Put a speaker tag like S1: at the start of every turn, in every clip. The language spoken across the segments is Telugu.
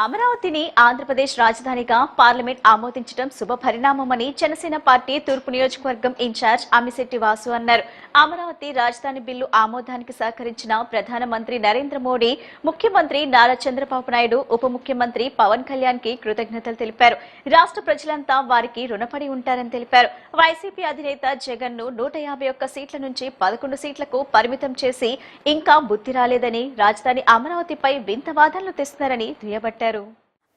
S1: అమరావతిని ఆంధ్రప్రదేశ్ రాజధానిగా పార్లమెంట్ ఆమోదించడం శుభ పరిణామమని జనసేన పార్టీ తూర్పు నియోజకవర్గం ఇన్ఛార్జ్ అమిశెట్టి వాసు అన్నారు. అమరావతి రాజధాని బిల్లు ఆమోదానికి సహకరించిన ప్రధానమంత్రి నరేంద్ర మోడీ, ముఖ్యమంత్రి నారా చంద్రబాబు నాయుడు, ఉప ముఖ్యమంత్రి పవన్ కళ్యాణ్ కి కృతజ్ఞతలు తెలిపారు. రాష్ట్ర ప్రజలంతా వారికి రుణపడి ఉంటారని తెలిపారు. వైసీపీ అధినేత జగన్ ను 151 సీట్ల నుంచి 11 సీట్లకు పరిమితం చేసి ఇంకా బుద్ధి రాలేదని, రాజధాని అమరావతిపై వింత వాదనలు తెస్తున్నారని దుయ్యబట్టారు.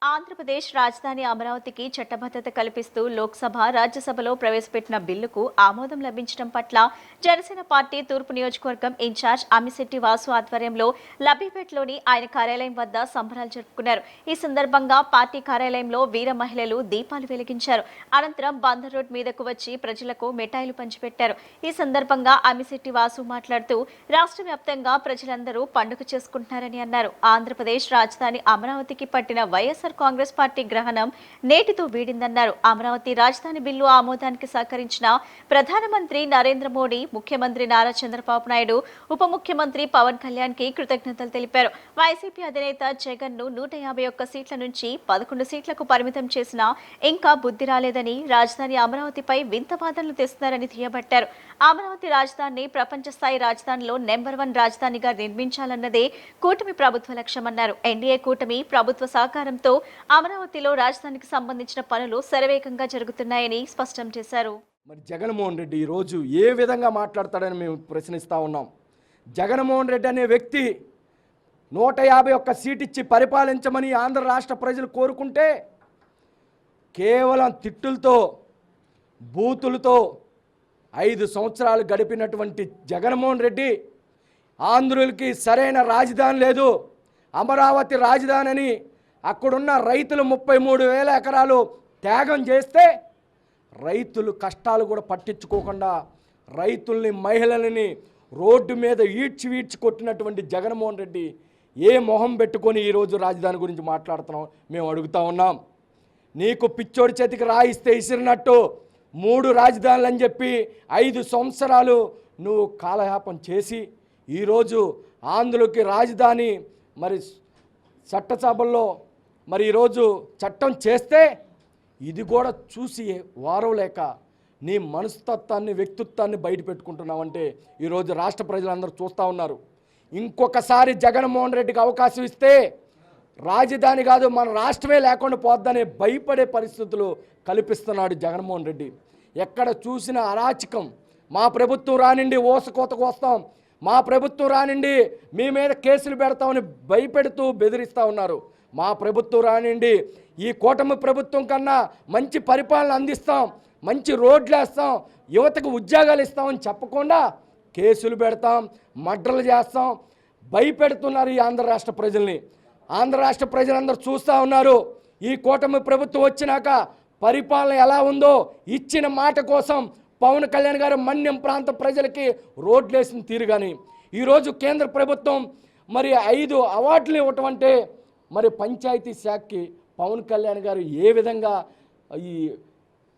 S1: ఆంధ్రప్రదేశ్ రాజధాని అమరావతికి చట్టబద్ధత కల్పిస్తూ లోక్సభ, రాజ్యసభలో ప్రవేశపెట్టిన బిల్లుకు ఆమోదం లభించడం పట్ల జనసేన పార్టీ తూర్పు నియోజకవర్గం ఇన్ఛార్జ్ అమిశెట్టి వాసు ఆధ్వర్యంలో లబ్బిపేటలోని ఆయన కార్యాలయం వద్ద సంబరాలు జరుపుకున్నారు. ఈ సందర్భంగా పార్టీ కార్యాలయంలో వీర మహిళలు దీపాలు వెలిగించారు. అనంతరం బందర్ రోడ్ మీదకు వచ్చి ప్రజలకు మిఠాయిలు పంచిపెట్టారు. ఈ సందర్భంగా అమిశెట్టి వాసు మాట్లాడుతూ రాష్ట్ర వ్యాప్తంగా ప్రజలందరూ పండుగ చేసుకుంటున్నారని అన్నారు. ఆంధ్రప్రదేశ్ రాజధాని అమరావతికి పట్టిన వైఎస్ఆర్ కాంగ్రెస్ పార్టీ గ్రహణం నేటితో వీడిందన్నారు. అమరావతి రాజధాని బిల్లు ఆమోదానికి సహకరించిన ప్రధానమంత్రి నరేంద్ర మోడీ, ముఖ్యమంత్రి నారా చంద్రబాబు నాయుడు, ఉప ముఖ్యమంత్రి పవన్ కళ్యాణ్ కి కృతజ్ఞతలు తెలిపారు. వైసీపీ అధినేత జగన్ ను 151 సీట్ల నుంచి 11 సీట్లకు పరిమితం చేసినా ఇంకా బుద్ధి రాలేదని, రాజధాని అమరావతిపై వింత వాదనలు తెస్తున్నారని దుయ్యబట్టారు. అమరావతి రాజధానిని ప్రపంచ స్థాయి రాజధానిలో నెంబర్ 1 రాజధానిగా నిర్మించాలన్నదే కూటమి ప్రభుత్వ లక్ష్యమన్నారు. ఎన్డీఏ కూటమి ప్రభుత్వ సహకారంతో అమరావతిలో రాజధానికి సంబంధించిన పనులు శరవేగంగా జరుగుతున్నాయని స్పష్టం చేశారు.
S2: మరి జగన్మోహన్ రెడ్డి ఈరోజు ఏ విధంగా మాట్లాడతాడని మేము ప్రశ్నిస్తూ ఉన్నాం. జగన్మోహన్ రెడ్డి అనే వ్యక్తి 151 సీట్ ఇచ్చి పరిపాలించమని ఆంధ్ర రాష్ట్ర ప్రజలు కోరుకుంటే కేవలం తిట్టులతో, బూతులతో 5 సంవత్సరాలు గడిపినటువంటి జగన్మోహన్ రెడ్డి ఆంధ్రులకి సరైన రాజధాని లేదు, అమరావతి రాజధాని అని అక్కడున్న రైతులు 33,000 ఎకరాలు త్యాగం చేస్తే రైతులు కష్టాలు కూడా పట్టించుకోకుండా రైతుల్ని, మహిళలని రోడ్డు మీద ఈడ్చి కొట్టినటువంటి జగన్మోహన్ రెడ్డి ఏ మొహం పెట్టుకొని ఈరోజు రాజధాని గురించి మాట్లాడుతున్నాం మేము అడుగుతా ఉన్నాం. నీకు పిచ్చోడి చేతికి రాయిస్తే ఇసిరినట్టు 3 రాజధానులు అని చెప్పి 5 సంవత్సరాలు నువ్వు కాలయాపన చేసి ఈరోజు ఆంధ్రులకి రాజధాని మరి చట్టసభల్లో మరి ఈరోజు చట్టం చేస్తే ఇది కూడా చూసి వారం లేక నీ మనస్తత్వాన్ని, వ్యక్తిత్వాన్ని బయట పెట్టుకుంటున్నావంటే ఈరోజు రాష్ట్ర ప్రజలందరూ చూస్తూ ఉన్నారు. ఇంకొకసారి జగన్మోహన్ రెడ్డికి అవకాశం ఇస్తే రాజధాని కాదు మన రాష్ట్రమే లేకుండా పోద్దనే భయపడే పరిస్థితులు కల్పిస్తున్నాడు జగన్మోహన్ రెడ్డి. ఎక్కడ చూసిన అరాచకం, మా ప్రభుత్వం రానిండి ఓసకోతకు వస్తాం, మా ప్రభుత్వం రానిండి మీ మీద కేసులు పెడతామని భయపెడుతూ బెదిరిస్తూ ఉన్నారు. మా ప్రభుత్వం రానిండి ఈ కూటమి ప్రభుత్వం కన్నా మంచి పరిపాలన అందిస్తాం, మంచి రోడ్లు వేస్తాం, యువతకు ఉద్యోగాలు ఇస్తామని చెప్పకుండా కేసులు పెడతాం, మర్డర్లు చేస్తాం, భయపెడుతున్నారు ఈ ఆంధ్ర రాష్ట్ర ప్రజల్ని. ఆంధ్ర రాష్ట్ర ప్రజలందరూ చూస్తూ ఉన్నారు. ఈ కూటమి ప్రభుత్వం వచ్చినాక పరిపాలన ఎలా ఉందో ఇచ్చిన మాట కోసం పవన్ కళ్యాణ్ గారు మన్యం ప్రాంత ప్రజలకి రోడ్లు వేసిన తీరు. కానీ ఈరోజు కేంద్ర ప్రభుత్వం మరి 5 అవార్డులు ఇవ్వటం అంటే మరి పంచాయతీ శాఖకి పవన్ కళ్యాణ్ గారు ఏ విధంగా ఈ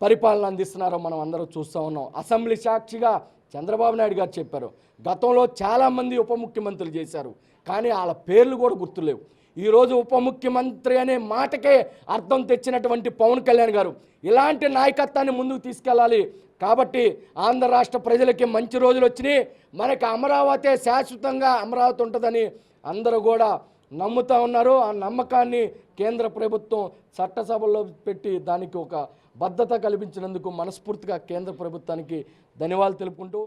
S2: పరిపాలన అందిస్తున్నారో మనం అందరూ చూస్తూ ఉన్నాం. అసెంబ్లీ సాక్షిగా చంద్రబాబు నాయుడు గారు చెప్పారు, గతంలో చాలామంది ఉప ముఖ్యమంత్రులు చేశారు కానీ వాళ్ళ పేర్లు కూడా గుర్తులేవు. ఈరోజు ఉప ముఖ్యమంత్రి అనే మాటకే అర్థం తెచ్చినటువంటి పవన్ కళ్యాణ్ గారు ఇలాంటి నాయకత్వాన్ని ముందుకు తీసుకెళ్ళాలి. కాబట్టి ఆంధ్ర రాష్ట్ర ప్రజలకి మంచి రోజులు వచ్చినాయి, మనకి అమరావతి శాశ్వతంగా అమరావతి ఉంటుందని అందరూ కూడా నమ్ముతూ ఉన్నారు. ఆ నమ్మకాన్ని కేంద్ర ప్రభుత్వం చట్టసభలో పెట్టి దానికి ఒక భద్రత కల్పించినందుకు మనస్ఫూర్తిగా కేంద్ర ప్రభుత్వానికి ధన్యవాదాలు తెలుపుకుంటూ,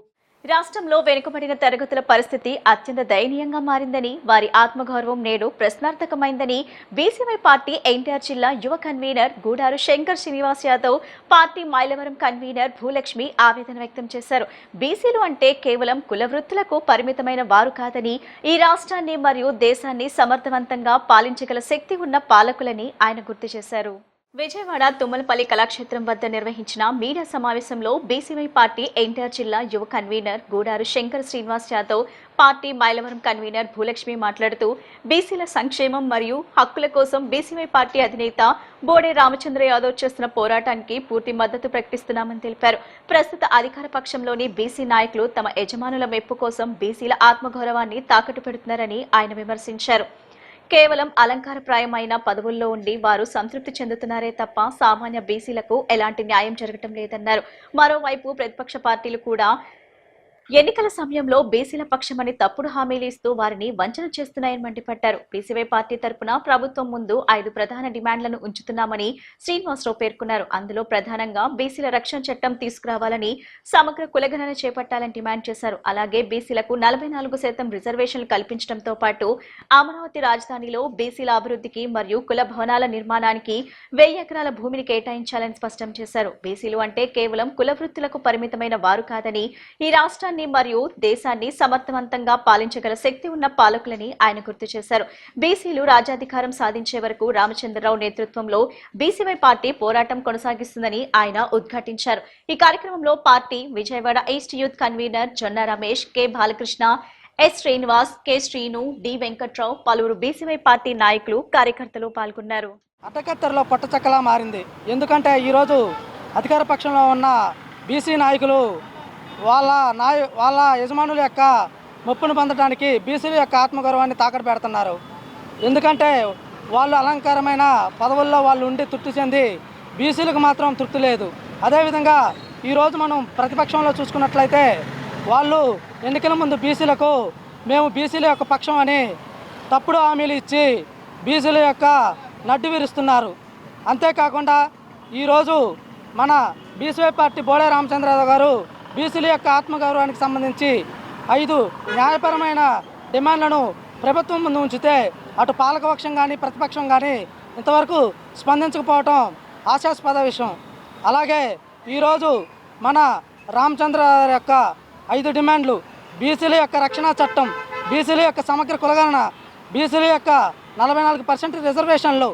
S1: రాష్ట్రంలో వెనుకబడిన తరగతుల పరిస్థితి అత్యంత దయనీయంగా మారిందని, వారి ఆత్మగౌరవం నేడు ప్రశ్నార్థకమైందని బీసీవై పార్టీ ఎన్టీఆర్ జిల్లా యువ convener Gudaru Shankar Srinivas Yadav, party Mylavaram convener Bhulakshmi ఆవేదన వ్యక్తం చేశారు. బీసీలు అంటే కేవలం కుల వృత్తులకు పరిమితమైన వారు కాదని, ఈ రాష్ట్రాన్ని మరియు దేశాన్ని సమర్థవంతంగా పాలించగల శక్తి ఉన్న పాలకులని ఆయన గుర్తు చేశారు. విజయవాడ తుమ్మలపల్లి కళాక్షేత్రం వద్ద నిర్వహించిన మీడియా సమావేశంలో బీసీవై పార్టీ ఎన్టీఆర్ జిల్లా యువ convener Gudaru Shankar Srinivas Yadav, party Mylavaram convener Bhulakshmi మాట్లాడుతూ బీసీల సంక్షేమం మరియు హక్కుల కోసం బీసీవై పార్టీ అధినేత బోడే రామచంద్ర యాదవ్ చేస్తున్న పోరాటానికి పూర్తి మద్దతు ప్రకటిస్తున్నామని తెలిపారు. ప్రస్తుత అధికార పక్షంలోని బీసీ నాయకులు తమ యజమానుల మెప్పు కోసం బీసీల ఆత్మగౌరవాన్ని తాకట్టు పెడుతున్నారని ఆయన విమర్శించారు. కేవలం అలంకారప్రాయమైన పదవుల్లో ఉండి వారు సంతృప్తి చెందుతున్నారే తప్ప సామాన్య బీసీలకు ఎలాంటి న్యాయం జరగటం లేదన్నారు. మరోవైపు ప్రతిపక్ష పార్టీలు కూడా ఎన్నికల సమయంలో బీసీల పక్షమని తప్పుడు హామీలు ఇస్తూ వారిని వంచన చేస్తున్నాయని మండిపడ్డారు. బీసీవై పార్టీ తరపున ప్రభుత్వం ముందు 5 ప్రధాన డిమాండ్లను ఉంచుతున్నామని శ్రీనివాసరావు పేర్కొన్నారు. అందులో ప్రధానంగా బీసీల రక్షణ చట్టం తీసుకురావాలని, సమగ్ర కులగణన చేపట్టాలని డిమాండ్ చేశారు. అలాగే బీసీలకు 44% రిజర్వేషన్లు కల్పించడంతో పాటు అమరావతి రాజధానిలో బీసీల అభివృద్ధికి మరియు కుల భవనాల నిర్మాణానికి 1000 ఎకరాల భూమిని కేటాయించాలని స్పష్టం చేశారు. బీసీలు అంటే కేవలం కుల వృత్తులకు పరిమితమైన వారు కాదని, ఈ రాష్ట్రాన్ని మరియు దేశాన్ని సమర్థవంతంగా పాలించగల శక్తి ఉన్న పాలకులని ఆయన గుర్తు చేశారు. బీసీలు రాజ్యాధికారం సాధించే వరకు రామచంద్రరావు నేతృత్వంలో బీసీవై పార్టీ పోరాటం కొనసాగిస్తుందని ఆయన ఉద్ఘాటించారు. ఈ కార్యక్రమంలో party Vijayawada east youth convener Jonna Ramesh, K Balakrishna, S Srinivas, K Srinu, D Venkatrao, పలువురు బీసీవై పార్టీ నాయకులు, కార్యకర్తలు పాల్గొన్నారు.
S3: అటకత్తెరలో పొట్టచక్కలా మారింది. ఎందుకంటే ఈరోజు అధికార పక్షంలో ఉన్న బీసీ నాయకులు వాళ్ళ యజమానుల యొక్క మొప్పును పొందడానికి బీసీల యొక్క ఆత్మగౌరవాన్ని తాకట్టు పెడుతున్నారు. ఎందుకంటే వాళ్ళు అలంకారమైన పదవుల్లో వాళ్ళు ఉండి తృప్తి చెంది బీసీలకు మాత్రం తృప్తి లేదు. అదేవిధంగా ఈరోజు మనం ప్రతిపక్షంలో చూసుకున్నట్లయితే వాళ్ళు ఎన్నికల ముందు బీసీలకు మేము బీసీల యొక్క పక్షం అని తప్పుడు హామీలు ఇచ్చి బీసీల యొక్క నడ్డు విరుస్తున్నారు. అంతేకాకుండా ఈరోజు మన బీసీవై పార్టీ బోడే రామచంద్రరావు గారు బీసీల యొక్క ఆత్మగౌరవానికి సంబంధించి 5 న్యాయపరమైన డిమాండ్లను ప్రభుత్వం ముందు ఉంచితే అటు పాలకపక్షం కానీ ప్రతిపక్షం కానీ ఇంతవరకు స్పందించకపోవటం ఆశాస్పద విషయం. అలాగే ఈరోజు మన రామచంద్ర యొక్క 5 డిమాండ్లు: బీసీల యొక్క రక్షణ చట్టం, బీసీల యొక్క సమగ్ర కులగణన, బీసీల యొక్క 44% రిజర్వేషన్లు,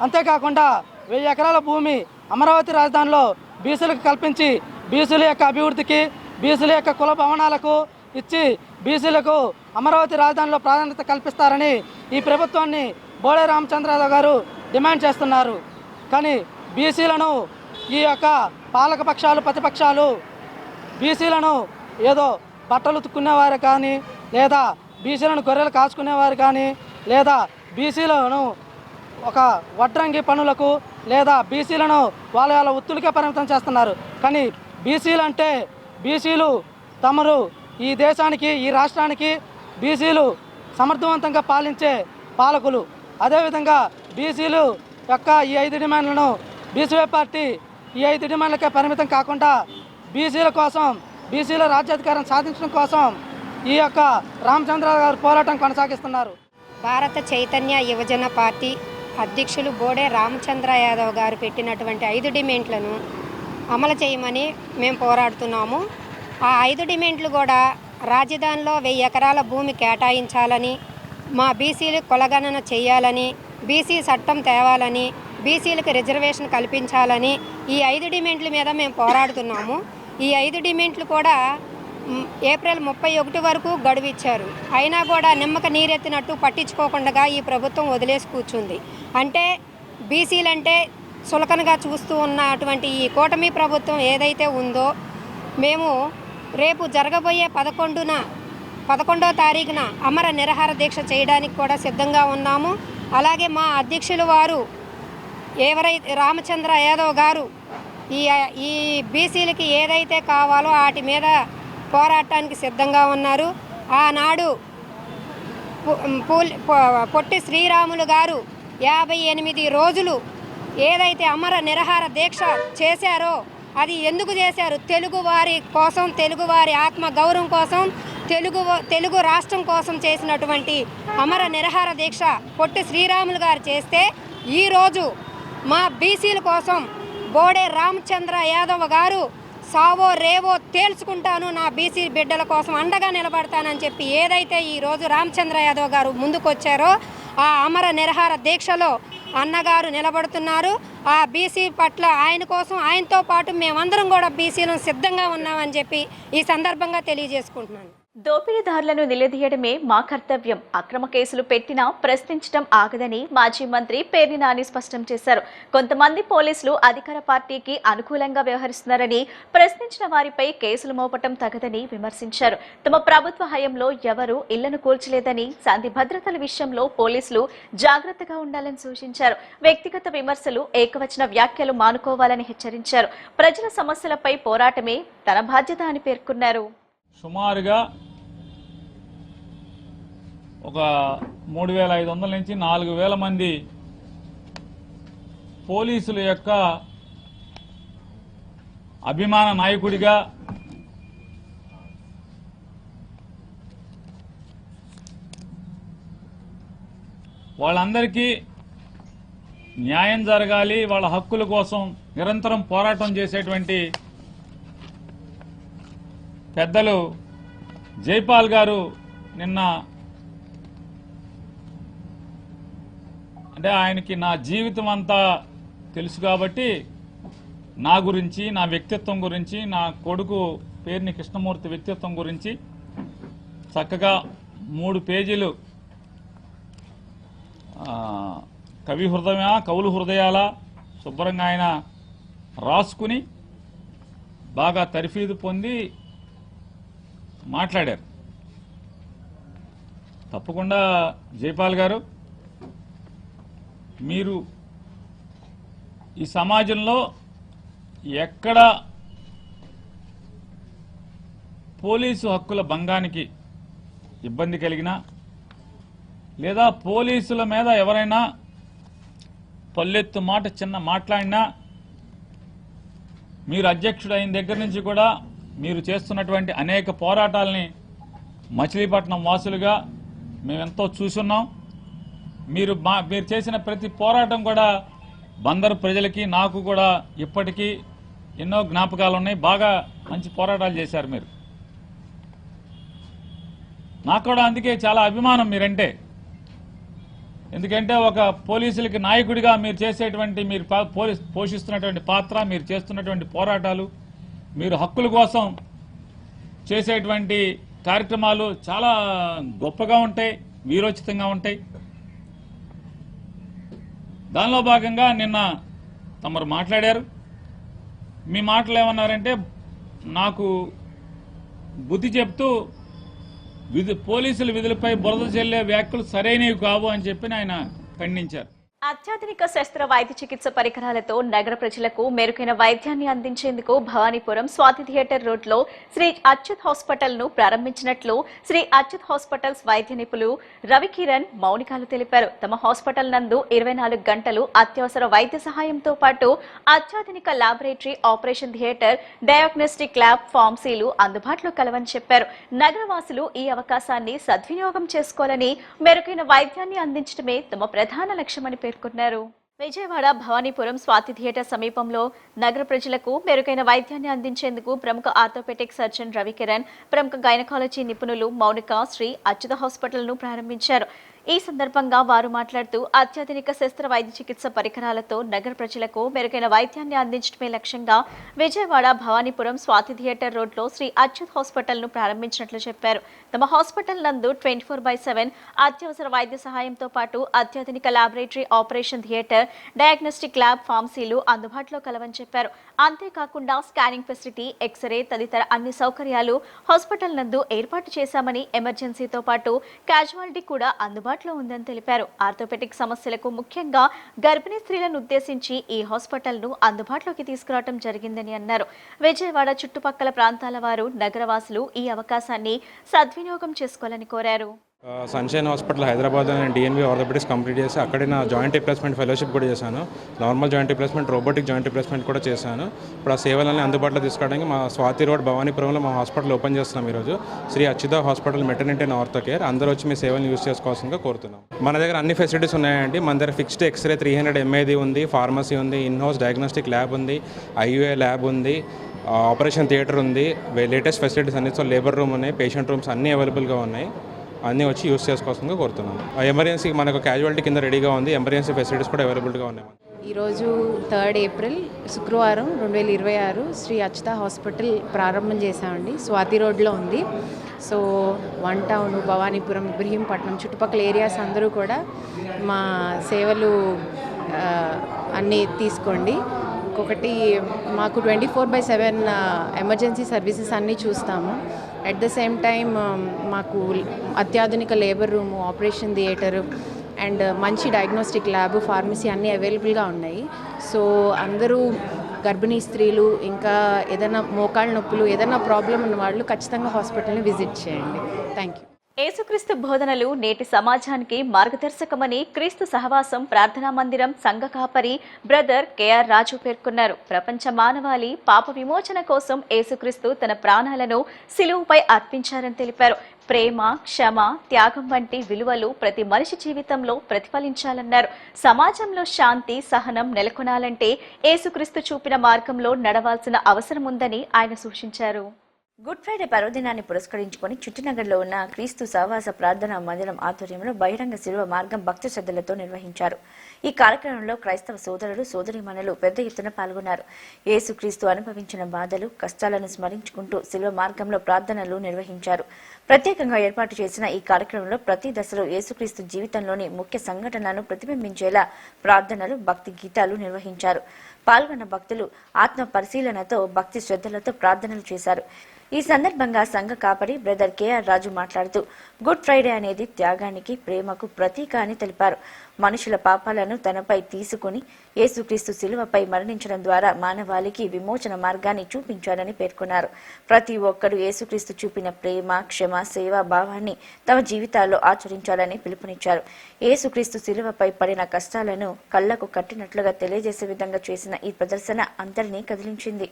S3: అంతేకాకుండా 1000 ఎకరాల భూమి అమరావతి రాజధానిలో బీసీలకు కల్పించి బీసీల యొక్క అభివృద్ధికి, బీసీల యొక్క కుల భవనాలకు ఇచ్చి బీసీలకు అమరావతి రాజధానిలో ప్రాధాన్యత కల్పిస్తారని ఈ ప్రభుత్వాన్ని బోడే రామచంద్రరావు గారు డిమాండ్ చేస్తున్నారు. కానీ బీసీలను ఈ యొక్క పాలకపక్షాలు, ప్రతిపక్షాలు బీసీలను ఏదో బట్టలు ఉతుక్కునేవారు కానీ, లేదా బీసీలను గొర్రెలు కాచుకునేవారు కానీ, లేదా బీసీలను ఒక వడ్రంగి పనులకు, లేదా బీసీలను వాళ్ళ ఒత్తులకే పరిమితం చేస్తున్నారు. కానీ బీసీలు అంటే బీసీలు తమరు ఈ దేశానికి, ఈ రాష్ట్రానికి బీసీలు సమర్థవంతంగా పాలించే పాలకులు. అదేవిధంగా బీసీలు యొక్క ఈ 5 డిమాండ్లను బీసీవై పార్టీ ఈ 5 డిమాండ్లకే పరిమితం కాకుండా బీసీల కోసం, బీసీల రాజ్యాధికారం సాధించడం కోసం ఈ యొక్క రామచంద్రరావు గారు పోరాటం కొనసాగిస్తున్నారు.
S4: భారత చైతన్య యువజన పార్టీ అధ్యక్షులు బోడే రామచంద్ర యాదవ్ గారు పెట్టినటువంటి 5 డిమాండ్లను అమలు చేయమని మేము పోరాడుతున్నాము. ఆ 5 డిమాండ్లు కూడా రాజధానిలో 1000 ఎకరాల భూమి కేటాయించాలని, మా బీసీలకు కులగణన చేయాలని, బీసీ చట్టం తేవాలని, బీసీలకు రిజర్వేషన్ కల్పించాలని ఈ 5 డిమాండ్ల మీద మేము పోరాడుతున్నాము. ఈ 5 డిమాండ్లు కూడా ఏప్రిల్ 31 వరకు గడువు ఇచ్చారు. అయినా కూడా నిమ్మక నీరెత్తినట్టు పట్టించుకోకుండా ఈ ప్రభుత్వం వదిలేసి కూర్చుంది. అంటే బీసీలంటే చులకనగా చూస్తూ ఉన్నటువంటి ఈ కూటమి ప్రభుత్వం ఏదైతే ఉందో, మేము రేపు జరగబోయే 11వ తారీఖున అమర నిరాహార దీక్ష చేయడానికి కూడా సిద్ధంగా ఉన్నాము. అలాగే మా అధ్యక్షులు వారు ఎవరైతే రామచంద్ర యాదవ్ గారు ఈ బీసీలకి ఏదైతే కావాలో వాటి మీద పోరాటానికి సిద్ధంగా ఉన్నారు. ఆనాడు పొట్టి శ్రీరాములు గారు 58 రోజులు ఏదైతే అమర నిరాహార దీక్ష చేశారో అది ఎందుకు చేశారు? తెలుగు వారి కోసం, తెలుగు వారి ఆత్మ గౌరవం కోసం, తెలుగు రాష్ట్రం కోసం చేసినటువంటి అమర నిరాహార దీక్ష పొట్టి శ్రీరాములు గారు చేస్తే ఈరోజు మా బీసీల కోసం బోడే రామచంద్ర యాదవ్ గారు సావో రేవో తేల్చుకుంటాను, నా బీసీ బిడ్డల కోసం అండగా నిలబడతానని చెప్పి ఏదైతే ఈరోజు రామచంద్ర యాదవ్ గారు ముందుకొచ్చారో ఆ అమర నిరాహార దీక్షలో అన్నగారు నిలబడుతున్నారు. ఆ బీసీ పట్ల ఆయన కోసం, ఆయనతో పాటు మేమందరం కూడా బీసీలను సిద్ధంగా ఉన్నామని చెప్పి ఈ సందర్భంగా తెలియజేసుకుంటున్నాను.
S1: దోపిడీదారులను నిలదీయడమే మా కర్తవ్యం. అక్రమ కేసులు పెట్టినా ప్రశ్నించడం ఆగదని మాజీ మంత్రి పేర్ని నాని స్పష్టం చేశారు. కొంతమంది పోలీసులు అధికార పార్టీకి అనుకూలంగా వ్యవహరిస్తున్నారని, ప్రశ్నించిన వారిపై కేసులు మోపటం తగదని విమర్శించారు. తమ ప్రభుత్వ హయాంలో ఎవరూ ఇళ్లను కూల్చలేదని, శాంతి భద్రతల విషయంలో పోలీసులు జాగ్రత్తగా ఉండాలని సూచించారు. వ్యక్తిగత విమర్శలు, ఏకవచన వ్యాఖ్యలు మానుకోవాలని హెచ్చరించారు. ప్రజల సమస్యలపై పోరాటమే తన బాధ్యత అని పేర్కొన్నారు.
S5: సుమారుగా ఒక 3,500 నుంచి 4,000 మంది పోలీసుల యొక్క అభిమాన నాయకుడిగా వాళ్ళందరికీ న్యాయం జరగాలి, వాళ్ళ హక్కుల కోసం నిరంతరం పోరాటం చేసేటువంటి పెద్దలు జైపాల్ గారు నిన్న అంటే ఆయనకి నా జీవితం అంతా తెలుసు కాబట్టి నా గురించి, నా వ్యక్తిత్వం గురించి, నా కొడుకు పేర్ని కృష్ణమూర్తి వ్యక్తిత్వం గురించి చక్కగా 3 పేజీలు కవులు హృదయాల శుభ్రంగా ఆయన రాసుకుని బాగా తర్ఫీదు పొంది మాట్లాడారు. తప్పకుండా జైపాల్ గారు, మీరు ఈ సమాజంలో ఎక్కడ పోలీసు హక్కుల భంగానికి ఇబ్బంది కలిగినా లేదా పోలీసుల మీద ఎవరైనా పల్లెత్తు మాట చిన్న మాట్లాడినా మీరు అధ్యక్షుడు అయిన దగ్గర నుంచి కూడా మీరు చేస్తున్నటువంటి అనేక పోరాటాలని మచిలీపట్నం వాసులుగా మేమెంతో చూసున్నాం. మీరు చేసిన ప్రతి పోరాటం కూడా బందరు ప్రజలకి, నాకు కూడా ఇప్పటికీ ఎన్నో జ్ఞాపకాలు ఉన్నాయి. బాగా మంచి పోరాటాలు చేశారు మీరు. నాకు కూడా అందుకే చాలా అభిమానం మీరంటే. ఎందుకంటే ఒక పోలీసులకి నాయకుడిగా మీరు చేసేటువంటి, మీరు పోషిస్తున్నటువంటి పాత్ర, మీరు చేస్తున్నటువంటి పోరాటాలు, మీరు హక్కుల కోసం చేసేటువంటి కార్యక్రమాలు చాలా గొప్పగా ఉంటాయి, వీరోచితంగా ఉంటాయి. దానిలో భాగంగా నిన్న తమరు మాట్లాడారు. మీ మాటలు ఏమన్నారంటే, నాకు బుద్ధి చెప్తూ పోలీసుల విధులపై బురద చెల్లే వ్యాఖ్యలు సరైనవి కావు అని చెప్పి ఆయన ఖండించారు.
S1: అత్యాధునిక శస్త్ర వైద్య చికిత్స పరికరాలతో నగర ప్రజలకు మెరుగైన వైద్యాన్ని అందించేందుకు భవానీపురం స్వాతి థియేటర్ రోడ్లో శ్రీ అచ్యుత్ హాస్పిటల్ ను ప్రారంభించినట్లు శ్రీ అచ్యుత్ హాస్పిటల్స్ వైద్య నిపుణులు రవికిరణ్ మౌనికాలు తెలిపారు. తమ హాస్పిటల్ నందు 24 గంటలు అత్యవసర వైద్య సహాయంతో పాటు అత్యాధునిక laboratory, operation theatre, diagnostic lab, ఫార్మసీలు అందుబాటులో కలవని చెప్పారు. నగరవాసులు ఈ అవకాశాన్ని సద్వినియోగం చేసుకోవాలని, మెరుగైన వైద్యాన్ని అందించడమే తమ ప్రధాన లక్ష్యమని పేర్కొన్నారు. విజయవాడ భవానీపురం స్వాతి థియేటర్ సమీపంలో నగర ప్రజలకు మెరుగైన వైద్యాన్ని అందించేందుకు ప్రముఖ ఆర్థోపెటిక్ సర్జన్ రవికిరణ్, ప్రముఖ గైనకాలజీ నిపుణులు మౌనిక శ్రీ అచ్యుత హాస్పిటల్ ను ప్రారంభించారు. ఈ సందర్భంగా వారు మాట్లాడుతూ అత్యాధునిక శస్త్ర వైద్య చికిత్స పరికరాలతో నగర ప్రజలకు మెరుగైన వైద్యాన్ని అందించడమే లక్ష్యంగా విజయవాడ భవానీపురం స్వాతి థియేటర్ రోడ్లో శ్రీ అచ్యుత్ హాస్పిటల్ ను ప్రారంభించినట్లు చెప్పారు. తమ హాస్పిటల్ నందు 24/7 అత్యవసర వైద్య సహాయంతో పాటు అత్యాధునిక laboratory, operation theatre, diagnostic lab, ఫార్మసీలు అందుబాటులో కలవని చెప్పారు. అంతేకాకుండా స్కానింగ్ ఫెసిలిటీ, ఎక్స్రే తదితర అన్ని సౌకర్యాలు హాస్పిటల్ నందు ఏర్పాటు చేశామని, ఎమర్జెన్సీతో పాటు క్యాజువాలిటీ కూడా అందుబాటులో ఉందని తెలిపారు. ఆర్థోపెటిక్ సమస్యలకు, ముఖ్యంగా గర్భిణీ స్త్రీలను ఉద్దేశించి ఈ హాస్పిటల్ ను అందుబాటులోకి తీసుకురావడం జరిగిందని అన్నారు. విజయవాడ చుట్టుపక్కల ప్రాంతాల వారు, నగరవాసులు ఈ అవకాశాన్ని సద్వినియోగం చేసుకోవాలని కోరారు.
S6: సన్షైన్ హాస్పిటల్ హైదరాబాద్ నేను డిఎన్బి ఆర్థోపెడిక్స్ కంప్లీట్ చేసి అక్కడే నా జాయింట్ రిప్లేస్మెంట్ ఫెలోషిప్ కూడా చేశాను. Normal joint replacement, robotic joint replacement కూడా చేశాను. ఇప్పుడు ఆ సేవలన్నీ అందుబాటులో తీసుకోవడానికి మా స్వాతి రోడ్ భవానీపురంలో మా హాస్పిటల్ ఓపెన్ చేస్తున్నాం ఈరోజు. Shri Achyuta hospital maternity and ortho care. అందరూ వచ్చి మీ సేవలను యూజ్ చేసుకోవాల్సిందిగా కోరుతున్నాం. మన దగ్గర అన్ని ఫెసిలిటీస్ ఉన్నాయండి. మన దగ్గర ఫిక్స్డ్ ఎక్స్రే 300 mAది ఉంది, ఫార్మసీ ఉంది, ఇన్ హౌస్ డయాగ్నోస్టిక్ ల్యాబ్ ఉంది, ఐయుఏ ల్యాబ్ ఉంది, ఆపరేషన్ థియేటర్ ఉంది, లేటెస్ట్ ఫెసిలిటీస్ అన్ని. సో లేబర్ రూమ్ ఉన్నాయి, పేషెంట్ రూమ్స్ అన్నీ అవైలబుల్గా ఉన్నాయి. అన్నీ వచ్చి యూజ్ చేసుకోవాల్సిందిగా కోరుతున్నాం. ఎమర్జెన్సీ మనకు క్యాజువాలిటీ కింద రెడీగా ఉంది, ఎమర్జెన్సీ ఫెసిలిటీస్ కూడా అవైలబుల్గా ఉన్నాయి.
S7: ఈరోజు 3rd ఏప్రిల్ శుక్రవారం 2026 శ్రీ అచ్యుత హాస్పిటల్ ప్రారంభం చేశామండి. స్వాతి రోడ్లో ఉంది. సో 1 టౌన్, భవానీపురం, ఇబ్రహీంపట్నం చుట్టుపక్కల ఏరియాస్ అందరూ కూడా మా సేవలు అన్నీ తీసుకోండి. ఇంకొకటి మాకు 24/7 ఎమర్జెన్సీ సర్వీసెస్ అన్నీ చూస్తాము. అట్ ద సేమ్ టైం మాకు అత్యాధునిక labour room, operation theatre and మంచి డయాగ్నోస్టిక్ ల్యాబ్, ఫార్మసీ అన్నీ అవైలబుల్గా ఉన్నాయి. సో అందరూ గర్భిణీ స్త్రీలు, ఇంకా ఏదైనా మోకాళ్ళ నొప్పులు, ఏదైనా ప్రాబ్లం ఉన్న వాళ్ళు ఖచ్చితంగా హాస్పిటల్ని విజిట్ చేయండి. Thank you.
S1: యేసుక్రీస్తు బోధనలు నేటి సమాజానికి మార్గదర్శకమని క్రీస్తు సహవాసం ప్రార్థనా మందిరం సంఘ కాపరి బ్రదర్ కేఆర్ రాజు పేర్కొన్నారు. ప్రపంచ మానవాళి పాప విమోచన కోసం యేసుక్రీస్తు తన ప్రాణాలను సిలువుపై అర్పించారని తెలిపారు. ప్రేమ, క్షమ, త్యాగం వంటి విలువలు ప్రతి మనిషి జీవితంలో ప్రతిఫలించాలన్నారు. సమాజంలో శాంతి, సహనం నెలకొనాలంటే యేసుక్రీస్తు చూపిన మార్గంలో నడవాల్సిన అవసరం ఉందని ఆయన సూచించారు.
S8: గుడ్ ఫ్రైడే పర్వదినాన్ని పురస్కరించుకొని చుట్టినగర్లో ఉన్న క్రీస్తు సహవాస ప్రార్థనా మందిరం ఆధ్వర్యంలో బహిరంగ శిలువ మార్గం భక్తి శ్రద్ధలతో నిర్వహించారు. ఈ కార్యక్రమంలో క్రైస్తవ సోదరులు, సోదరీమణులు పెద్ద ఎత్తున పాల్గొన్నారు. యేసుక్రీస్తు అనుభవించిన బాధలు, కష్టాలను స్మరించుకుంటూ శిలువ మార్గంలో ప్రార్థనలు నిర్వహించారు. ప్రత్యేకంగా ఏర్పాటు చేసిన ఈ కార్యక్రమంలో ప్రతి దశలో యేసుక్రీస్తు జీవితంలోని ముఖ్య సంఘటనలను ప్రతిబింబించేలా ప్రార్థనలు, భక్తి గీతాలు నిర్వహించారు. పాల్గొన్న భక్తులు ఆత్మ పరిశీలనతో, భక్తి శ్రద్ధలతో ప్రార్థనలు చేశారు. ఈ సందర్భంగా సంఘ కాపరి బ్రదర్ కేఆర్ రాజు మాట్లాడుతూ గుడ్ ఫ్రైడే అనేది త్యాగానికి, ప్రేమకు ప్రతీక అని తెలిపారు. మనుషుల పాపాలను తనపై తీసుకుని యేసుక్రీస్తు శిలువపై మరణించడం ద్వారా మానవాళికి విమోచన మార్గాన్ని చూపించారని పేర్కొన్నారు. ప్రతి ఒక్కరూ యేసుక్రీస్తు చూపిన ప్రేమ, క్షమ, సేవా భావాన్ని తమ జీవితాల్లో ఆచరించాలని పిలుపునిచ్చారు. యేసుక్రీస్తు శిలువపై పడిన కష్టాలను కళ్లకు కట్టినట్లుగా తెలియజేసే విధంగా చేసిన ఈ ప్రదర్శన అందరినీ కదిలించింది.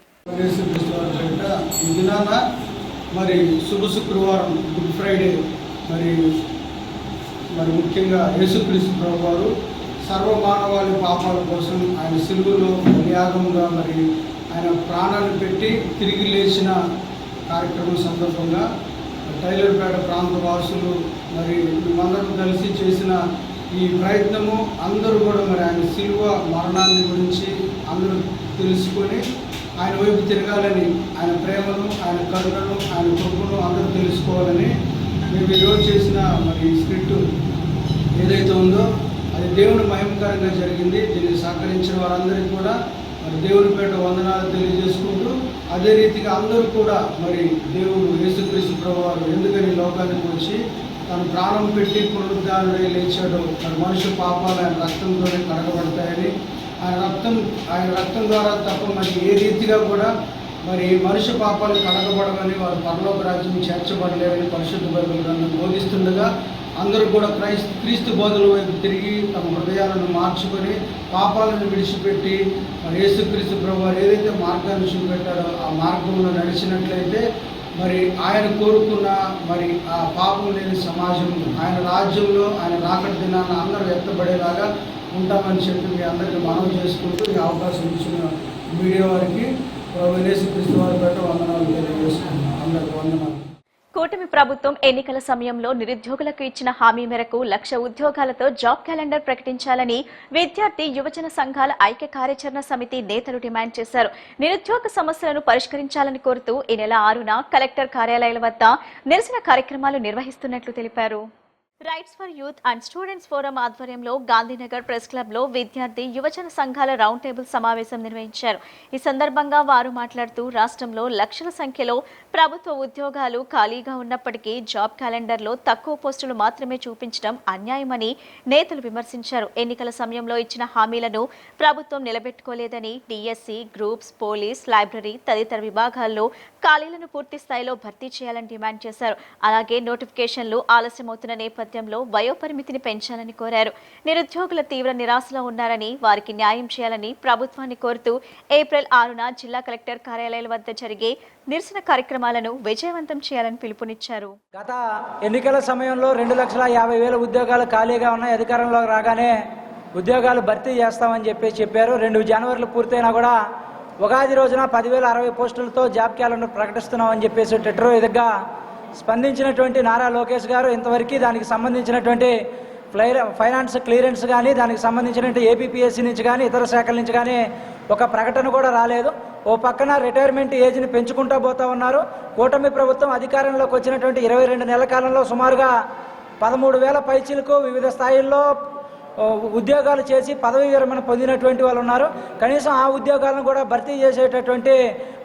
S9: మరి శుభ శుక్రవారం, గుడ్ ఫ్రైడే, మరి ముఖ్యంగా యేసుక్రీస్తు ప్రభువారు సర్వమానవాళి పాపాల కోసం ఆయన సిలువలో బలియాగంగా మరి ఆయన ప్రాణాలు పెట్టి తిరిగి లేచిన కార్యక్రమం సందర్భంగా టైలర్పేట ప్రాంత వాసులు మరి మేమందరం కలిసి చేసిన ఈ ప్రయత్నము అందరూ కూడా మరి ఆయన సిలువ మరణాన్ని గురించి అందరూ తెలుసుకొని ఆయన వైపు తిరగాలని, ఆయన ప్రేమను, ఆయన కరుణను, ఆయన కృపను అందరూ తెలుసుకోవాలని మేము ఈరోజు చేసిన మరి స్క్రిప్ట్ ఏదైతే ఉందో అది దేవుని మహిమకరంగా జరిగింది. దీన్ని సహకరించిన వారందరికీ కూడా మరి దేవుని పేట వందనాలు తెలియజేసుకుంటూ, అదే రీతిగా అందరూ కూడా మరి దేవుడు యేసుక్రీస్తు ప్రభువారు ఎందుకని లోకానికి వచ్చి తను ప్రాణం పెట్టి పునరుద్ధారుడై లేచాడు, తన మనుషు పాపాలు ఆయన రక్తంతోనే కడగబడతాయని, ఆయన రక్తం ద్వారా తప్ప మరి ఏ రీతిగా కూడా మరి మనుష్య పాపాలు కడగబడమని, వారు పరలోక రాజ్యం చేర్చబడలేదని పరిశుద్ధ బైబిల్ గ్రంథం బోధిస్తుండగా అందరూ కూడా క్రీస్తు బోధల వైపు తిరిగి తమ హృదయాలను మార్చుకొని పాపాలను విడిచిపెట్టి మరి యేసుక్రీస్తు ప్రభువారు ఏదైతే మార్గాన్ని చూపెట్టాడో ఆ మార్గంలో నడిచినట్లయితే మరి ఆయన కోరుకున్న మరి ఆ పాపం లేని సమాజం, ఆయన రాజ్యంలో ఆయన రాకడ దినాన్ని అందరూ ఎత్తబడేలాగా ఉంటామని చెప్పి మీ అందరికీ మనవి చేసుకుంటూ ఈ అవకాశం ఇచ్చిన మీడియా వారికి యేసుక్రీస్తు వారి పేట వందనాలు తెలియజేసుకుంటున్నాం. అందరికీ వందనాలు.
S1: కూటమి ప్రభుత్వం ఎన్నికల సమయంలో నిరుద్యోగులకు ఇచ్చిన హామీ మేరకు 1,00,000 ఉద్యోగాలతో జాబ్ క్యాలెండర్ ప్రకటించాలని విద్యార్థి యువజన సంఘాల ఐక్య కార్యాచరణ సమితి నేతలు డిమాండ్ చేశారు. నిరుద్యోగ సమస్యలను పరిష్కరించాలని కోరుతూ ఈ నెల 6న కలెక్టర్ కార్యాలయాల వద్ద నిరసన కార్యక్రమాలు నిర్వహిస్తున్నట్లు తెలిపారు. Rights for youth and students forum ఆధ్వర్యంలో గాంధీనగర్ ప్రెస్ క్లబ్ లో విద్యార్థి యువజన సంఘాల రౌండ్ టేబుల్ సమావేశం నిర్వహించారు. ఈ సందర్భంగా వారు మాట్లాడుతూ రాష్ట్రంలో లక్షల సంఖ్యలో ప్రభుత్వ ఉద్యోగాలు ఖాళీగా ఉన్నప్పటికీ జాబ్ క్యాలెండర్లో తక్కువ పోస్టులు మాత్రమే చూపించడం అన్యాయమని నేతలు విమర్శించారు. ఎన్నికల సమయంలో ఇచ్చిన హామీలను ప్రభుత్వం నిలబెట్టుకోలేదని, డిఎస్సి, గ్రూప్స్, పోలీస్, లైబ్రరీ తదితర విభాగాల్లో ఖాళీలను పూర్తి స్థాయిలో భర్తీ చేయాలని డిమాండ్ చేశారు. అలాగే నోటిఫికేషన్లు ఆలస్యమవుతున్న నేపథ్యంలో వయోపరిమితిని పెంచాలని కోరారు. నిరుద్యోగుల తీవ్ర నిరాశలో ఉన్నారని, వారికి న్యాయం చేయాలని ప్రభుత్వాన్ని కోరుతూ ఏప్రిల్ 6న జిల్లా కలెక్టర్ కార్యాలయాల వద్ద జరిగే నిరసన కార్యక్రమాలను విజయవంతం చేయాలని పిలుపునిచ్చారు.
S3: గత ఎన్నికల సమయంలో 2,50,000 ఉద్యోగాలు ఖాళీగా ఉన్నాయి. అధికారంలోకి రాగానే ఉద్యోగాలు భర్తీ చేస్తామని చెప్పారు. 2 జనవరిలో పూర్తయినా కూడా ఉగాది రోజున 10,060 పోస్టులతో జాబ్ క్యాలెండర్ ప్రకటిస్తున్నామని చెప్పేసి ట్విట్టర్ ఎదురుగా స్పందించినటువంటి నారా లోకేష్ గారు ఇంతవరకు దానికి సంబంధించినటువంటి ఫైనాన్స్ క్లియరెన్స్ కానీ దానికి సంబంధించిన ఏపీపీఎస్సీ నుంచి కానీ ఇతర శాఖల నుంచి కానీ ఒక ప్రకటన కూడా రాలేదు. ఓ పక్కన రిటైర్మెంట్ ఏజ్ని పెంచుకుంటూ పోతూ ఉన్నారు. కూటమి ప్రభుత్వం అధికారంలోకి వచ్చినటువంటి 22 నెలల కాలంలో సుమారుగా 13,000 పైచీలకు వివిధ స్థాయిల్లో ఉద్యోగాలు చేసి పదవీ విరమణ పొందినటువంటి వాళ్ళు ఉన్నారు. కనీసం ఆ ఉద్యోగాలను కూడా భర్తీ చేసేటటువంటి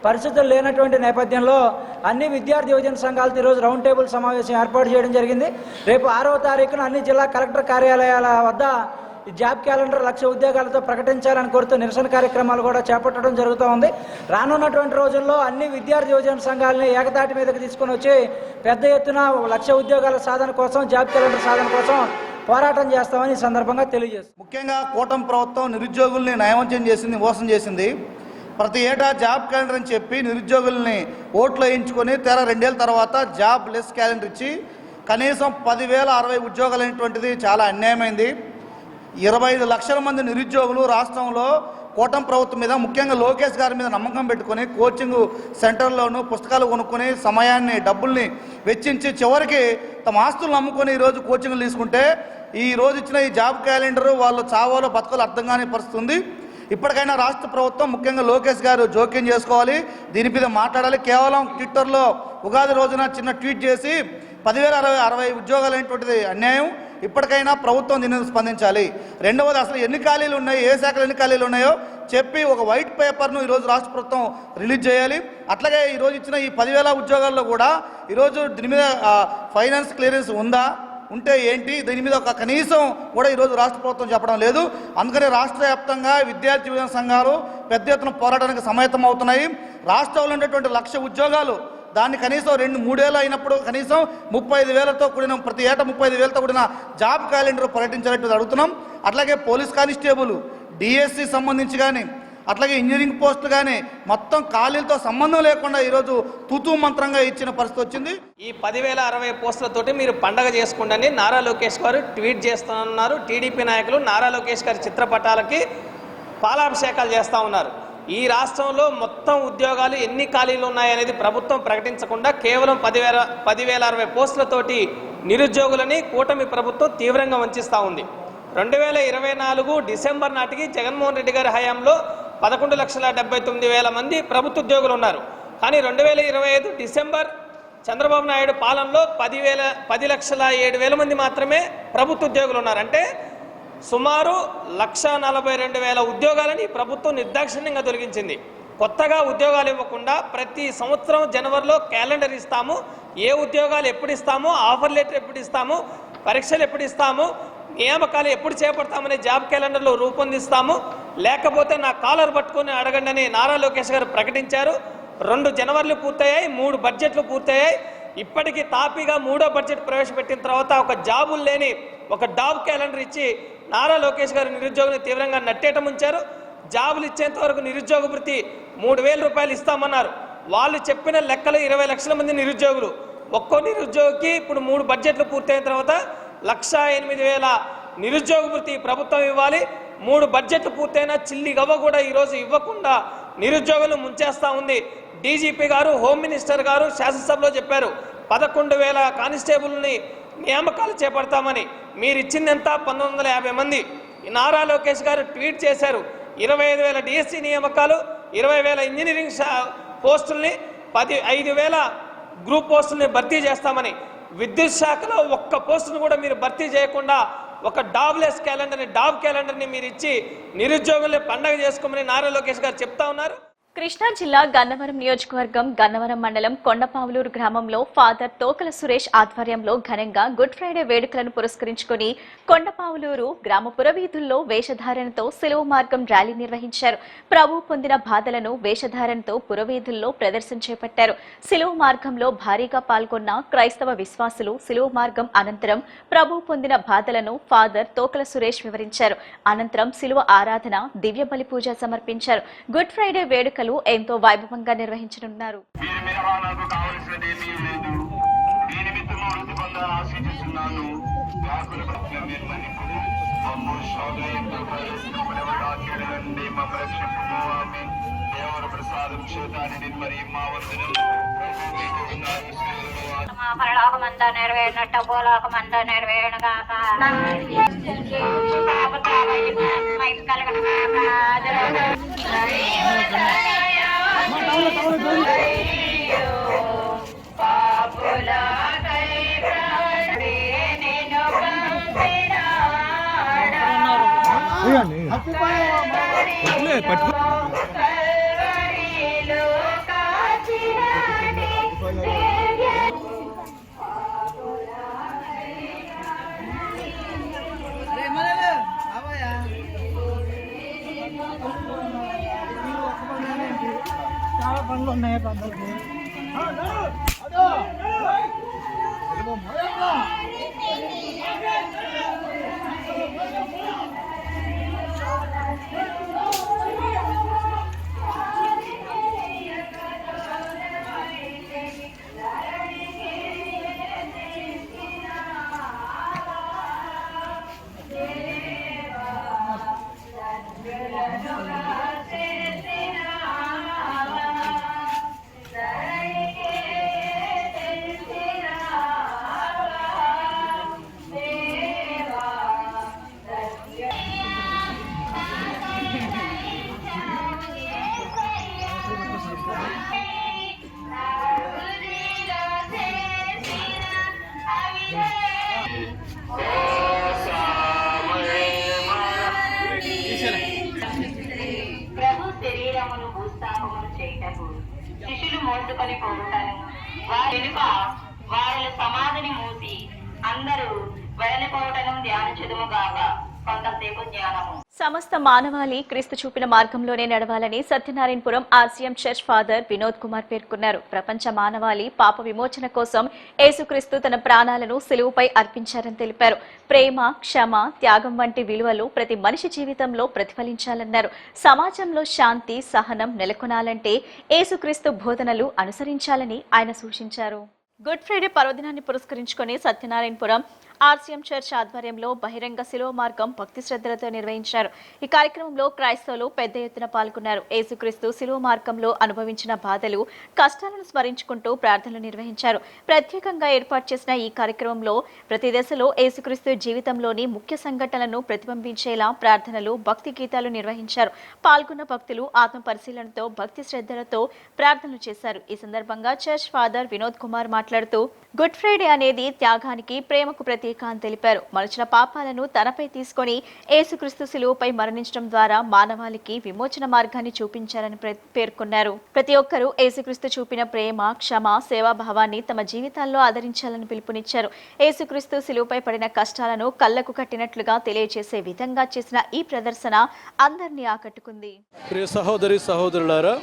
S3: పరిస్థితులు లేనటువంటి నేపథ్యంలో అన్ని విద్యార్థి యువజన సంఘాలతో ఈరోజు రౌండ్ టేబుల్ సమావేశం ఏర్పాటు చేయడం జరిగింది. రేపు 6వ తారీఖున అన్ని జిల్లా కలెక్టర్ కార్యాలయాల వద్ద ఈ జాబ్ క్యాలెండర్ 1,00,000 ఉద్యోగాలతో ప్రకటించాలని కోరుతూ నిరసన కార్యక్రమాలు కూడా చేపట్టడం జరుగుతూ ఉంది. రానున్నటువంటి రోజుల్లో అన్ని విద్యార్థి యువజన సంఘాలని ఏకతాటి మీదకి తీసుకొని వచ్చి పెద్ద ఎత్తున 1,00,000 ఉద్యోగాల సాధన కోసం, జాబ్ క్యాలెండర్ సాధన కోసం పోరాటం చేస్తామని ఈ సందర్భంగా తెలియజేస్తుంది.
S10: ముఖ్యంగా కూటమి ప్రభుత్వం నిరుద్యోగుల్ని నయవంచం చేసింది, మోసం చేసింది. ప్రతి ఏటా జాబ్ క్యాలెండర్ అని చెప్పి నిరుద్యోగుల్ని ఓట్లు వేయించుకొని 2 ఏళ్ళ తర్వాత జాబ్ లెస్ క్యాలెండర్ ఇచ్చి కనీసం 10,060 ఉద్యోగాలు అనేటువంటిది చాలా అన్యాయమైంది. 25 లక్షల మంది నిరుద్యోగులు రాష్ట్రంలో కూటమి ప్రభుత్వం మీద, ముఖ్యంగా లోకేష్ గారి మీద నమ్మకం పెట్టుకొని కోచింగ్ సెంటర్లోనూ పుస్తకాలు కొనుక్కొని సమయాన్ని, డబ్బుల్ని వెచ్చించి చివరికి తమ ఆస్తులను నమ్ముకొని ఈరోజు కోచింగ్లు తీసుకుంటే ఈ రోజు ఇచ్చిన ఈ జాబ్ క్యాలెండరు వాళ్ళు చావాలో బతకాలో అర్థం కాని పరిస్థితి ఉంది. ఇప్పటికైనా రాష్ట్ర ప్రభుత్వం, ముఖ్యంగా లోకేష్ గారు జోక్యం చేసుకోవాలి, దీని మీద మాట్లాడాలి. కేవలం ట్విట్టర్లో ఉగాది రోజున చిన్న ట్వీట్ చేసి 10,060 ఉద్యోగాలు అనేటువంటిది అన్యాయం. ఇప్పటికైనా ప్రభుత్వం దీని మీద స్పందించాలి. రెండవది, అసలు ఎన్ని ఖాళీలు ఉన్నాయి, ఏ శాఖలు ఎన్ని ఖాళీలు ఉన్నాయో చెప్పి ఒక వైట్ పేపర్ను ఈరోజు రాష్ట్ర ప్రభుత్వం రిలీజ్ చేయాలి. అట్లాగే ఈరోజు ఇచ్చిన ఈ 10,000 ఉద్యోగాల్లో కూడా ఈరోజు దీని మీద ఫైనాన్స్ క్లియరెన్స్ ఉందా, ఉంటే ఏంటి, దీని మీద ఒక కనీసం కూడా ఈరోజు రాష్ట్ర ప్రభుత్వం చెప్పడం లేదు. అందుకని రాష్ట్ర వ్యాప్తంగా విద్యార్థి యువజన సంఘాలు పెద్ద ఎత్తున పోరాటానికి సమాయత్తం అవుతున్నాయి. రాష్ట్రంలో ఉండేటువంటి 1,00,000 ఉద్యోగాలు దాన్ని కనీసం 2-3 ఏళ్ళు అయినప్పుడు కనీసం 35,000తో కూడిన, ప్రతి ఏటా 35,000తో కూడిన జాబ్ క్యాలెండర్ ప్రకటించాలంటే అడుగుతున్నాం. అట్లాగే పోలీస్ కానిస్టేబుల్, డిఎస్సి సంబంధించి కానీ, అట్లాగే ఇంజనీరింగ్ పోస్టులు కానీ మొత్తం ఖాళీలతో సంబంధం లేకుండా ఈరోజు తూతూ మంత్రంగా ఇచ్చిన పరిస్థితి వచ్చింది.
S11: ఈ 10,060 పోస్టులతోటి మీరు పండగ చేసుకోండి నారా లోకేష్ గారు ట్వీట్ చేస్తున్నారు. టీడీపీ నాయకులు నారా లోకేష్ గారి చిత్రపటాలకి పాలాభిషేకాలు చేస్తూ ఉన్నారు. ఈ రాష్ట్రంలో మొత్తం ఉద్యోగాలు ఎన్ని ఖాళీలు ఉన్నాయనేది ప్రభుత్వం ప్రకటించకుండా కేవలం 10,060 పోస్టులతోటి నిరుద్యోగులని కూటమి ప్రభుత్వం తీవ్రంగా వంచిస్తూ ఉంది. 2024 డిసెంబర్ నాటికి జగన్మోహన్ రెడ్డి గారి హయాంలో 11,79,000 మంది ప్రభుత్వ ఉద్యోగులు ఉన్నారు. కానీ 2025 డిసెంబర్ చంద్రబాబు నాయుడు పాలనలో 10,07,000 మంది మాత్రమే ప్రభుత్వ ఉద్యోగులు ఉన్నారు. అంటే సుమారు 1,42,000 ఉద్యోగాలని ప్రభుత్వం నిర్దాక్షిణ్యంగా తొలగించింది. కొత్తగా ఉద్యోగాలు ఇవ్వకుండా ప్రతి సంవత్సరం జనవరిలో క్యాలెండర్ ఇస్తాము, ఏ ఉద్యోగాలు ఎప్పుడు ఇస్తాము, ఆఫర్ లెటర్ ఎప్పుడు ఇస్తాము, పరీక్షలు ఎప్పుడు ఇస్తాము, నియామకాలు ఎప్పుడు చేపడతామనే జాబ్ క్యాలెండర్లో రూపొందిస్తాము, లేకపోతే నా కాలర్ పట్టుకొని అడగండి అని నారా లోకేష్ గారు ప్రకటించారు. 2 జనవరిలు పూర్తయ్యాయి, 3 బడ్జెట్లు పూర్తయ్యాయి. ఇప్పటికీ తాపీగా 3వ బడ్జెట్ ప్రవేశపెట్టిన తర్వాత ఒక జాబులు లేని ఒక జాబ్ క్యాలెండర్ ఇచ్చి నారా లోకేష్ గారు నిరుద్యోగులు తీవ్రంగా నట్టేట ముంచారు. జాబులు ఇచ్చేంత వరకు నిరుద్యోగ భృతి 3,000 రూపాయలు ఇస్తామన్నారు. వాళ్ళు చెప్పిన లెక్కలు 20 లక్షల మంది నిరుద్యోగులు. ఒక్కో నిరుద్యోగికి ఇప్పుడు 3 బడ్జెట్లు పూర్తయిన తర్వాత 1,08,000 నిరుద్యోగ భృతి ప్రభుత్వం ఇవ్వాలి. 3 బడ్జెట్లు పూర్తయినా చిల్లి గవ్వ కూడా ఈరోజు ఇవ్వకుండా నిరుద్యోగులు ముంచేస్తూ ఉంది. డీజీపీ గారు, హోమ్ మినిస్టర్ గారు శాసనసభలో చెప్పారు 11,000 కానిస్టేబుల్ని నియామకాలు చేపడతామని. మీరు ఇచ్చింది ఎంత? 1,950 మంది. నారా లోకేష్ గారు ట్వీట్ చేశారు 25,000 డిఎస్సి నియామకాలు, 20,000 ఇంజనీరింగ్ పోస్టుల్ని, 5,000 గ్రూప్ పోస్టుల్ని భర్తీ చేస్తామని. విద్యుత్ శాఖలో ఒక్క పోస్టును కూడా మీరు భర్తీ చేయకుండా ఒక డాబ్లెస్ క్యాలెండర్ని మీరు ఇచ్చి నిరుద్యోగుల్ని పండగ చేసుకోమని నారా లోకేష్ గారు చెప్తా ఉన్నారు.
S1: కృష్ణా జిల్లా గన్నవరం నియోజకవర్గం గన్నవరం మండలం కొండపావులూరు గ్రామంలో ఫాదర్ తోకల సురేష్ ఆధ్వర్యంలో ఘనంగా గుడ్ ఫ్రైడే వేడుకలను పురస్కరించుకుని కొండపావులూరు గ్రామ పురవీధుల్లో వేషధారణతో సిలువ మార్గం ర్యాలీ నిర్వహించారు. ప్రభు పొందిన బాధలను వేషధారణతో పురవీధుల్లో ప్రదర్శన చేపట్టారు. సిలువ మార్గంలో భారీగా పాల్గొన్న క్రైస్తవ విశ్వాసులు సిలువ మార్గం అనంతరం ప్రభు పొందిన బాధలను ఫాదర్ తోకల సురేష్ వివరించారు. అనంతరం సిలువ ఆరాధన, దివ్య బలి పూజ సమర్పించారు. గుడ్ ఫ్రైడే వేడుకలు ఎంతో వైభవంగా నిర్వహించనున్నారు.
S12: మమ్మల్ని మా పరలోకమంతా నెరవేరినట్టు భూలోకమంతా నెరవేరును గాక.
S3: చాలా పనులు ఉన్నాయి పెద్దలకి.
S12: ప్రభు శరీరమును భూస్థాపమును చేయుటకు శిష్యులు మోసుకొని పోవుటను వారి వెనుక వారి సమాధిని మూసి అందరూ వెళ్ళిపోవటను ధ్యానించుదుము గాక. కొంతసేపు జ్ఞానము.
S1: సమస్త మానవాళి క్రీస్తు చూపిన మార్గంలోనే నడవాలని Satyanarayanapuram RCM church father Vinod Kumar పేర్కొన్నారు. ప్రపంచ మానవాళి పాప విమోచన కోసం యేసుక్రీస్తు తన ప్రాణాలను సిలువుపై అర్పించారని తెలిపారు. ప్రేమ, క్షమ, త్యాగం వంటి విలువలు ప్రతి మనిషి జీవితంలో ప్రతిఫలించాలన్నారు. సమాజంలో శాంతి, సహనం నెలకొనాలంటే యేసుక్రీస్తు బోధనలు అనుసరించాలని ఆయన సూచించారు. గుడ్ ఫ్రైడే పర్వదినాన్ని పురస్కరించుకొని సత్యనారాయణపురం ఆర్సీఎం చర్చ్ ఆధ్వర్యంలో బహిరంగ శిలువ మార్గం భక్తి శ్రద్ధలతో నిర్వహించారు. ఈ కార్యక్రమంలో క్రైస్తవులు పెద్ద ఎత్తున పాల్గొన్నారు. యేసుక్రీస్తు శిలువ మార్గంలో అనుభవించిన బాధలు, కష్టాలను స్మరించుకుంటూ ప్రార్థనలు నిర్వహించారు. ప్రత్యేకంగా ఏర్పాటు చేసిన ఈ కార్యక్రమంలో ప్రతి దశలో యేసుక్రీస్తు జీవితంలోని ముఖ్య సంఘటనలను ప్రతిబింబించేలా ప్రార్థనలు, భక్తి గీతాలు నిర్వహించారు. పాల్గొన్న భక్తులు ఆత్మ పరిశీలనతో భక్తి శ్రద్ధలతో ప్రార్థనలు చేశారు. ఈ సందర్భంగా చర్చ్ ఫాదర్ వినోద్ కుమార్ మాట్లాడుతూ గుడ్ ఫ్రైడే అనేది త్యాగానికి, ప్రేమకు ప్రతీక అని తెలిపారు. మనుషుల పాపాలను తనపై తీసుకొని యేసుక్రీస్తు శిలువపై మరణించడం ద్వారా మానవాళికి విమోచన మార్గాన్ని చూపించారని పేర్కొన్నారు. ప్రతి ఒక్కరూ యేసుక్రీస్తు చూపిన ప్రేమ, క్షమ, సేవాభావాన్ని తమ జీవితాల్లో ఆదరించాలని పిలుపునిచ్చారు. యేసుక్రీస్తు శిలువపై పడిన కష్టాలను కళ్లకు కట్టినట్లుగా తెలియజేసే విధంగా చేసిన ఈ ప్రదర్శన అందరినీ ఆకట్టుకుంది.
S13: ప్రియ సహోదరి సహోదరులారా,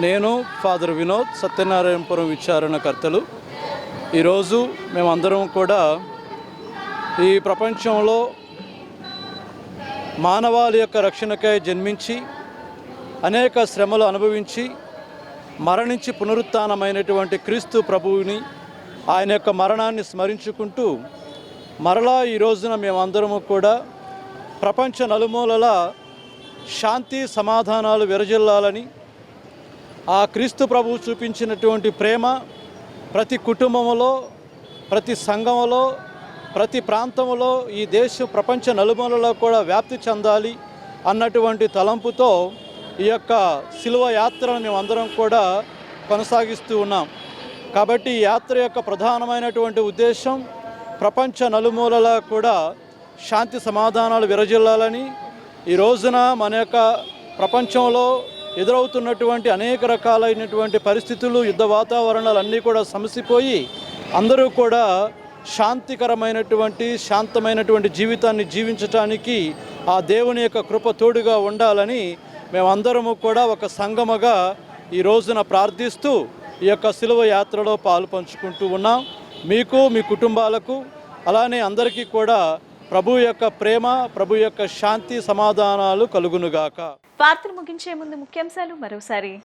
S13: నేను ఫాదర్ వినోద్, సత్యనారాయణపురం విచారణకర్తలు. ఈరోజు మేమందరం కూడా ఈ ప్రపంచంలో మానవాళి యొక్క రక్షణకై జన్మించి అనేక శ్రమలు అనుభవించి మరణించి పునరుత్థానమైనటువంటి క్రీస్తు ప్రభువుని, ఆయన యొక్క మరణాన్ని స్మరించుకుంటూ మరలా ఈ రోజున మేమందరము కూడా ప్రపంచ నలుమూలల శాంతి సమాధానాలు విరజిల్లాలని, ఆ క్రీస్తు ప్రభువు చూపించినటువంటి ప్రేమ ప్రతి కుటుంబంలో, ప్రతి సంఘంలో, ప్రతి ప్రాంతంలో, ఈ దేశం ప్రపంచ నలుమూలలో కూడా వ్యాప్తి చెందాలి అన్నటువంటి తలంపుతో ఈ యొక్క శిలువ యాత్రను మేమందరం కూడా కొనసాగిస్తూ ఉన్నాం. కాబట్టి ఈ యాత్ర యొక్క ప్రధానమైనటువంటి ఉద్దేశం ప్రపంచ నలుమూలలా కూడా శాంతి సమాధానాలు విరజిల్లాలని, ఈ రోజున మన యొక్క ప్రపంచంలో ఎదురవుతున్నటువంటి అనేక రకాలైనటువంటి పరిస్థితులు, యుద్ధ వాతావరణాలు అన్నీ కూడా సమసిపోయి అందరూ కూడా శాంతికరమైనటువంటి, శాంతమైనటువంటి జీవితాన్ని జీవించటానికి ఆ దేవుని యొక్క కృప తోడుగా ఉండాలని మేమందరము కూడా ఒక సంగమగా ఈ రోజున ప్రార్థిస్తూ ఈ యొక్క శిలువ యాత్రలో పాలు పంచుకుంటూ ఉన్నాం. మీకు, మీ కుటుంబాలకు, అలానే అందరికీ కూడా ప్రభు యొక్క ప్రేమ, ప్రభు యొక్క శాంతి సమాధానాలు కలుగునుగాక.
S1: వార్తలు ముగించే ముందు ముఖ్యాంశాలు మరోసారి.